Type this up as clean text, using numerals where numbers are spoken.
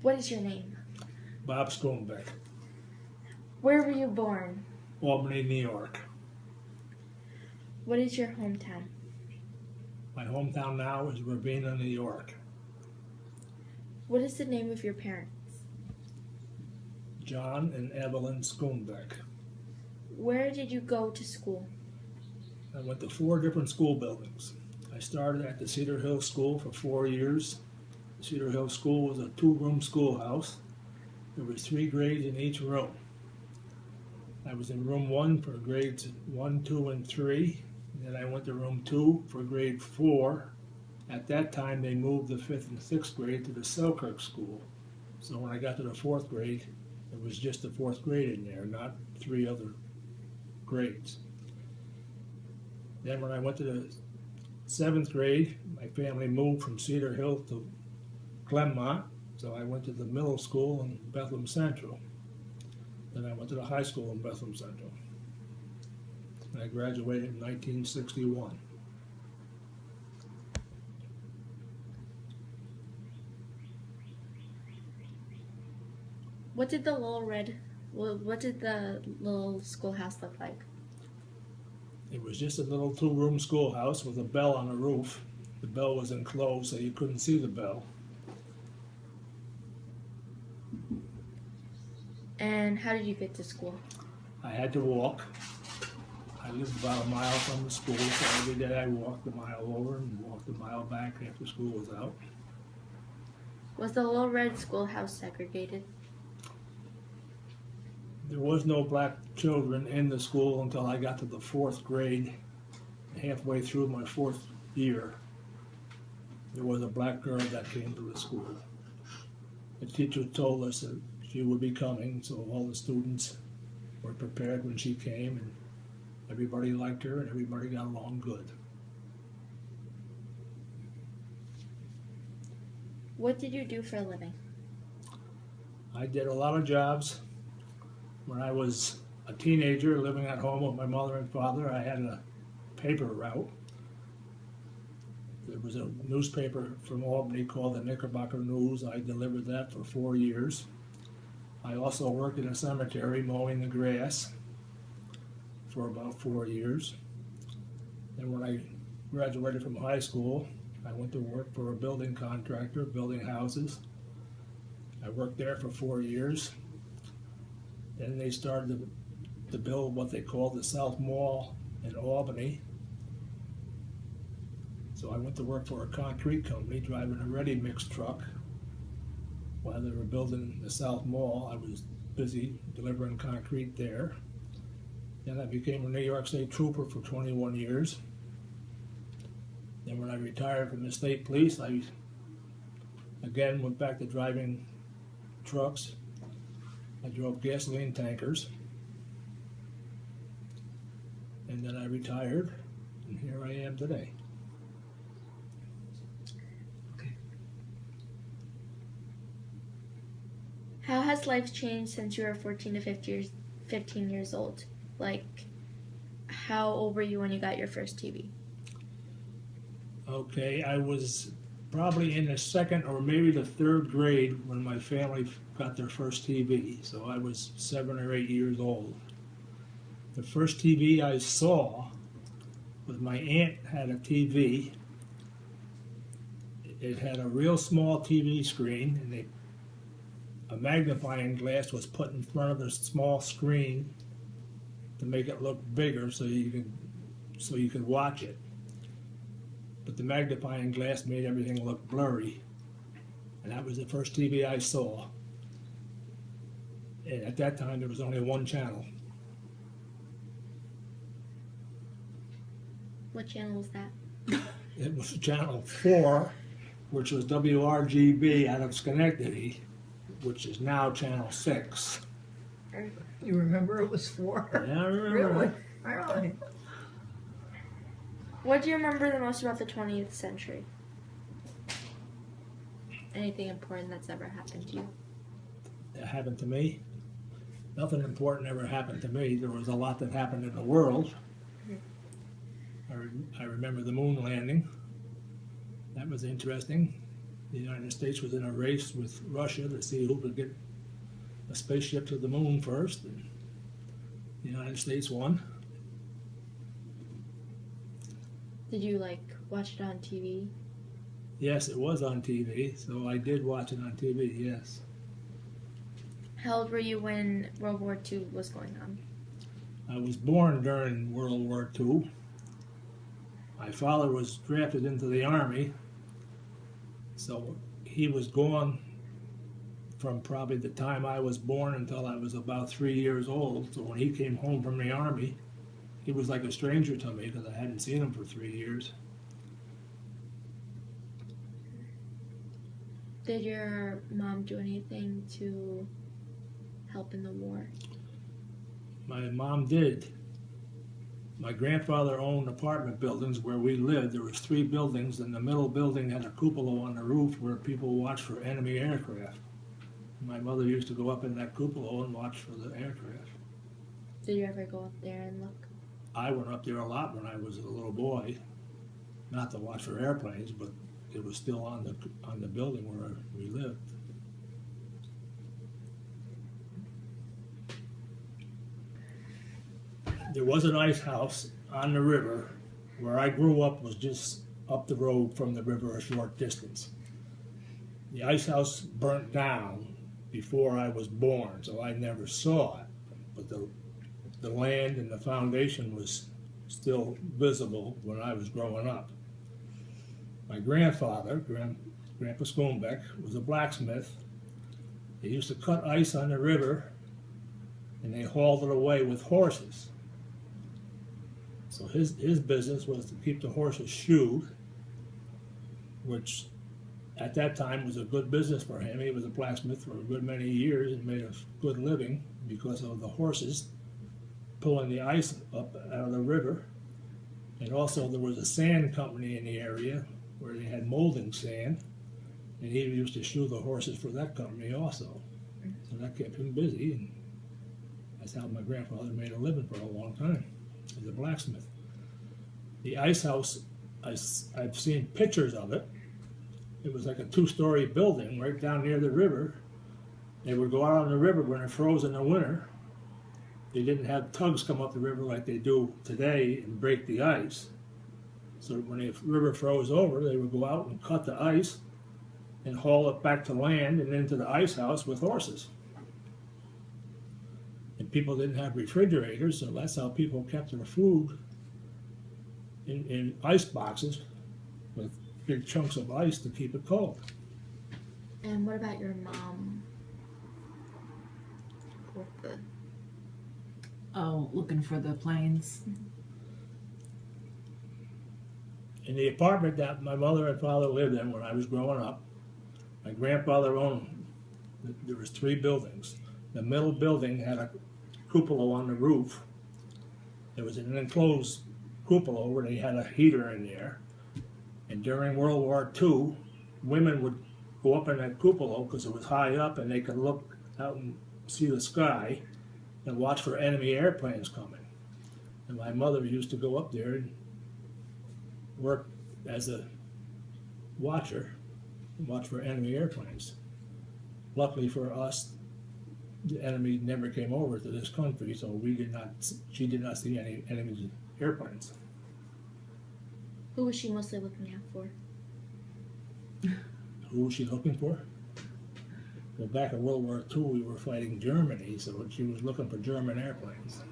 What is your name? Bob Schoonbeek, Where were you born? Albany, New York. What is your hometown? My hometown now is Ravenna, New York. What is the name of your parents? John and Evelyn Schoonbeek. Where did you go to school? I went to 4 different school buildings. I started at the Cedar Hill School for 4 years. The Cedar Hill School was a 2-room schoolhouse. There was 3 grades in each room. I was in room 1 for grades 1, 2, and 3. Then I went to room 2 for grade 4. At that time, they moved the 5th and 6th grade to the Selkirk School. So when I got to the 4th grade, it was just the 4th grade in there, not 3 other grades. Then when I went to the 7th grade, my family moved from Cedar Hill to Glenmont, so I went to the middle school in Bethlehem Central. Then I went to the high school in Bethlehem Central. And I graduated in 1961. What did the little schoolhouse look like? It was just a little 2-room schoolhouse with a bell on the roof. The bell was enclosed, so you couldn't see the bell. And how did you get to school? I had to walk. I lived about a mile from the school, so every day I walked a mile over and walked a mile back after school was out. Was the Little Red Schoolhouse segregated? There was no black children in the school until I got to the 4th grade. Halfway through my 4th year, there was a black girl that came to the school. The teacher told us that she would be coming, so all the students were prepared when she came, and everybody liked her and everybody got along good. What did you do for a living? I did a lot of jobs. When I was a teenager living at home with my mother and father, I had a paper route. There was a newspaper from Albany called the Knickerbocker News. I delivered that for 4 years. I also worked in a cemetery mowing the grass for about 4 years. And when I graduated from high school, I went to work for a building contractor, building houses. I worked there for 4 years. Then they started to build what they called the South Mall in Albany. So I went to work for a concrete company driving a ready-mix truck. While they were building the South Mall, I was busy delivering concrete there. Then I became a New York State Trooper for 21 years. Then when I retired from the state police, I again went back to driving trucks. I drove gasoline tankers. And then I retired, and here I am today. How has life changed since you were 14 to 15 years old? Like, how old were you when you got your first TV? Okay, I was probably in the 2nd or maybe the 3rd grade when my family got their first TV, so I was 7 or 8 years old. The first TV I saw was my aunt had a TV. It had a real small TV screen, and a magnifying glass was put in front of the small screen to make it look bigger so you could watch it. But the magnifying glass made everything look blurry. And that was the first TV I saw. And at that time, there was only one channel. What channel was that? It was channel 4, which was WRGB out of Schenectady, which is now channel 6. You remember it was 4? Yeah, I remember. Really? Really? What do you remember the most about the 20th century? Anything important that's ever happened to you? That happened to me. Nothing important ever happened to me. There was a lot that happened in the world. I remember the moon landing. That was interesting. The United States was in a race with Russia to see who could get a spaceship to the moon first. And the United States won. Did you like watch it on TV? Yes, it was on TV, so I did watch it on TV, yes. How old were you when World War II was going on? I was born during World War II. My father was drafted into the Army, so he was gone from probably the time I was born until I was about 3 years old. So when he came home from the Army, he was like a stranger to me because I hadn't seen him for 3 years. Did your mom do anything to help in the war? My mom did. My grandfather owned apartment buildings where we lived. There was 3 buildings, and the middle building had a cupola on the roof where people watched for enemy aircraft. My mother used to go up in that cupola and watch for the aircraft. Did you ever go up there and look? I went up there a lot when I was a little boy, not to watch for airplanes, but it was still on the building where we lived. There was an ice house on the river. Where I grew up was just up the road from the river a short distance. The ice house burnt down before I was born, so I never saw it. But the land and the foundation was still visible when I was growing up. My grandfather, Grandpa Schoonbeek, was a blacksmith. They used to cut ice on the river, and they hauled it away with horses. So his business was to keep the horses shoed, which at that time was a good business for him. He was a blacksmith for a good many years and made a good living because of the horses pulling the ice up out of the river. And also there was a sand company in the area where they had molding sand, and he used to shoe the horses for that company also. So that kept him busy, and that's how my grandfather made a living for a long time, as a blacksmith. The ice house, I've seen pictures of it. It was like a 2-story building right down near the river. They would go out on the river when it froze in the winter. They didn't have tugs come up the river like they do today and break the ice. So when the river froze over, they would go out and cut the ice and haul it back to land and into the ice house with horses. And people didn't have refrigerators, so that's how people kept their food in ice boxes with big chunks of ice to keep it cold. And what about your mom? Oh, looking for the planes. In the apartment that my mother and father lived in when I was growing up, my grandfather owned, there was 3 buildings. The middle building had a cupola on the roof. There was an enclosed cupola where they had a heater in there. And during World War II, women would go up in that cupola because it was high up and they could look out and see the sky and watch for enemy airplanes coming. And my mother used to go up there and work as a watcher and watch for enemy airplanes. Luckily for us, the enemy never came over to this country, so she did not see any enemy airplanes. Who was she mostly looking out for? Who was she looking for? Well, back in World War II, we were fighting Germany, so she was looking for German airplanes.